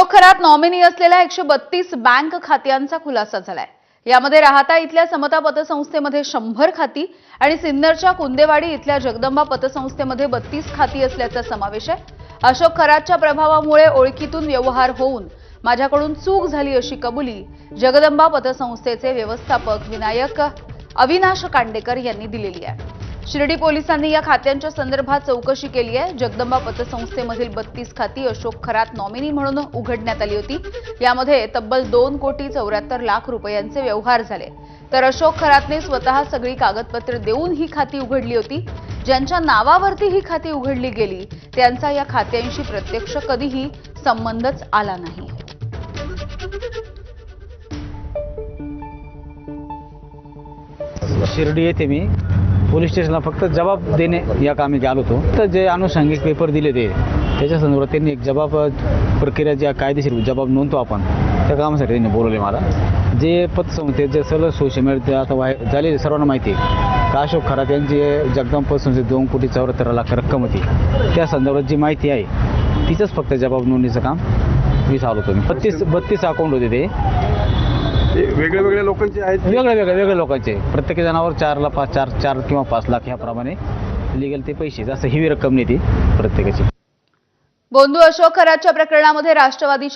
Ashok Kharat nominee असलेल्या 132 bank खात्यांचा खुलासा झालाय। यामध्ये राहता इथल्या समता पतसंस्थेमध्ये 100 खाती आणि सिन्नरच्या कुंदेवाडी इथल्या जगदंबा पतसंस्थेमध्ये 32 खाती असल्याचा समावेश आहे। अशोक खरातच्या प्रभावामुळे ओळखीतून व्यवहार होऊन माझ्याकडून चूक झाली अशी कबुली जगदंबा पतसंस्थेचे व्यवस्थापक अविनाश कांडेकर यांनी दिलेली आहे। शिर्डी पोलिसांनी या खात्यांच्या संदर्भात चौकशी केली आहे। जगदंबा पतसंस्थेमधील 32 खाती अशोक खरात नॉमिनी म्हणून उघडण्यात आली होती। यामध्ये तब्बल 2,74,00,000 रुपयांचे व्यवहार झाले। तर अशोक खरातने स्वतः सगळी कागदपत्रे देऊन ही खाती उघडली होती। ज्यांच्या नावावरती ही खाती उघडली गेली त्यांचा या खात्यांशी प्रत्यक्ष कधीही संबंधच आला नाही। शिर्डी येथे मी पोलीस स्टेशनला फक्त जबाब देणे या कामी गेलो होतो। तर जे अनुषंगिक पेपर दिले ते त्याच्या संदर्भात त्यांनी एक जबाब प्रक्रिया ज्या कायदेशीर जबाब नोंदतो आपण त्या कामासाठी त्यांनी बोलवले मला। जे पतसंस्थे जे सगळं सोशल मीडिया आता झालेले सर्वांना माहिती आहे का अशोक खरात यांची जगदंबा पतसंस्थेत 2,74,00,000 रक्कम होती। त्या संदर्भात जी माहिती आहे तिचंच फक्त जबाब नोंदणीचं काम मी चालवतो। मी 32 अकाउंट होते ते वेगळ्या लोकांचे आहेत, वेगळ्या लोकांचे प्रत्येक जणावर 4 किंवा 5 लाख याप्रमाणे लिगल ते पैसे जास्त ही रक्कम नाही ती प्रत्येकाची। बोंधू अशोक खरातच्या प्रकरणामध्ये राष्ट्रवादी